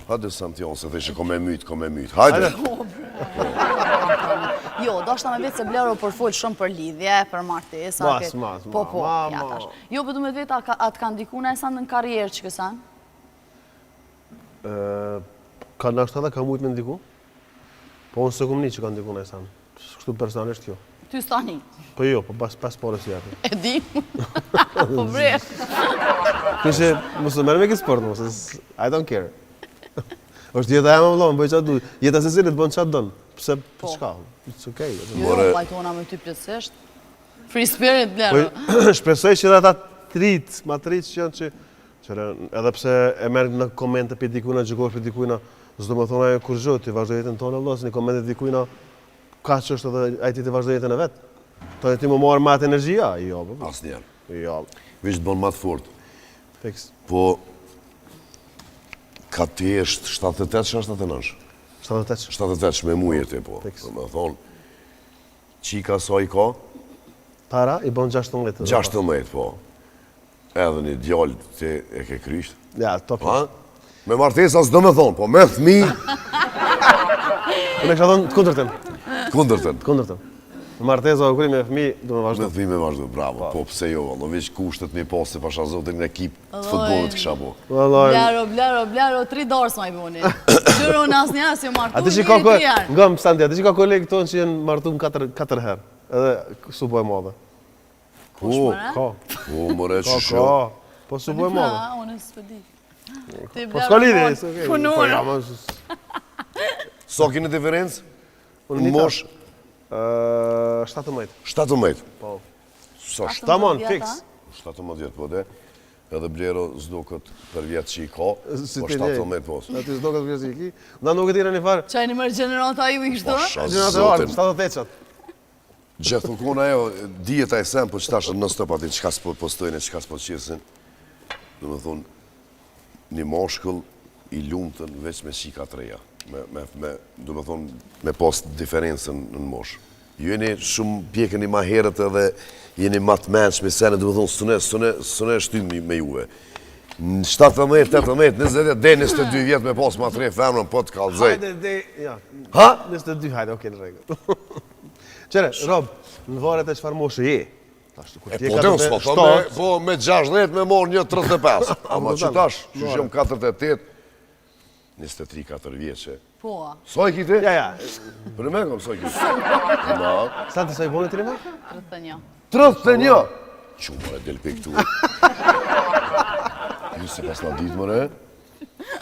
Hajde Santion, se theshe ko me myt. Hajde. Jo, do shta me vetë se Blero për folë shumë për lidhje, për martesa. Po, ja tash. Jo, për du me vetë atë ka ndikuna e sanë në karierë që kësan? Ka nështë edhe ka mujtë me ndiku? Po unë së këmë një që ka ndikuna e sanë. Kështu personalisht jo. Ty stani? Po jo, po pas porës jetë. E di? Po bre. Kështë, mësë mërë me këtë sport, mësë, I don't care. është jeta e më vlonë, bëj qatë du. Jeta se zilit bënë qatë dënë. Pse, për çka? It's okay. Jo, pajtona me ty plëtsisht. Free spirit, Blero. Shpresoj që edhe ata matrit që janë që edhe pse e merë në komente për dikujna, gjëkosh për dikujna, s'do më thonë ajo kur zhë, të vazhdoj jetën tonë, Allah, në komente dikujna, ka që është edhe ajti të vazhdoj jetën e vetë. Tonë ti më marë matë energjia? Jo, Asë njerë. Jo. Vishë të bënë matë fort. Fiks. Po, ka të eshtë 78 që 79? 78. 78 me muje ti, po. Me thonë, qika sa i ka? Para, i bon 16. 16, po. Edhe një djallë ti e ke krysht. Ja, top. Me martesa s'do me thonë, po me thmi... Unë e kësha thonë të kundërtën. Kundërtën. Kundërtën. Me martesa o kri me fmi, do me vazhdo. Me thmi me vazhdo, bravo. Po pse jo, në veç kushtet me pas se pasha zotin në ekip të futbolit kësha po. Blero, 3 dorës ma i buni. Qyro në asë njëra si martu një tjerë. Nga më Santi, ati që ka kolegë tonë që jenë martu më 4 herë. Edhe su boj madhe. Ku? Ka. Po, mëre që shë. Po su boj madhe. Unë s'pë di. Po s'ka lidi. Punurë. Sa kini diferencë? Unë mosh? 17. 17? Po. Sa 17, fiks. 17 vjetë, po dhe. Edhe Blero zdo këtë për vjetë që i ka, po 17 pos. Ati zdo këtë për vjetë që i ki. Nda nuk e tira një farë. Qaj një mërë generata ju i kështu? Generata e vartë, 78 Gjithë thukona e djeta e sem, po që tashë në stëp ati, qka s'po postojnë, qka s'po qesin. Dhe me thonë, një moshkull i lumëtën veç me shika të reja. Dhe me thonë, me pas diferencën në mosh. Ju jeni shumë pjekën i ma herët edhe jeni ma të menç me sene, dhe me thonë, sune shtynë me juve. Në 17, 18, 20, dhe 22 vjetë me pas ma të rej femrën, po të kalzej. Hajde, ja. Ha? 22, hajde, okej, në regu. Qere, Rob, në varet e qëfar moshë je? Po të në s'po, po me 16 me morë një 35. Ama që tash, që shumë 48, 23-4 vjeqe. Po. Sa i kiti? Ja. Për me kom, sa i kiti? Santi, sa i boni të rime? 31. 31? Që mëre, del për këtu. Ju se pas në ditë mëre.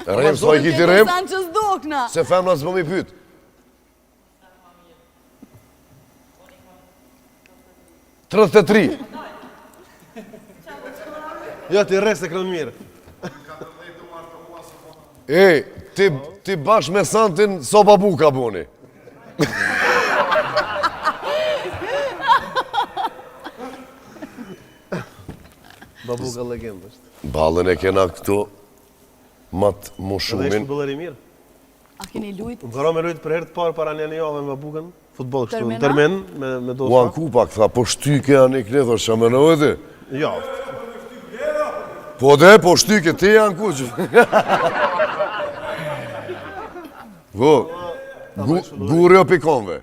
Rem, sa i kiti rem? Se femna s'po mi pyt. Trëtë tri. Jo, ti rrës e këllën mirë. Ti bash me Santin, so babu ka boni. Babu ka legendë është. Balën e kena këtu, matë më Edhe shumin. ishtë futbolleri mirë. A keni lujt? Më karo me lujt për herë të parë para një javë me babukën. Futbol kështu, termen, me dosta. Uan kupa, këtha, po shtyke janë i knethër, që më në vëti? Jo. Po dhe, po shtyke, ti janë ku që... Vo, gurë o pikonve.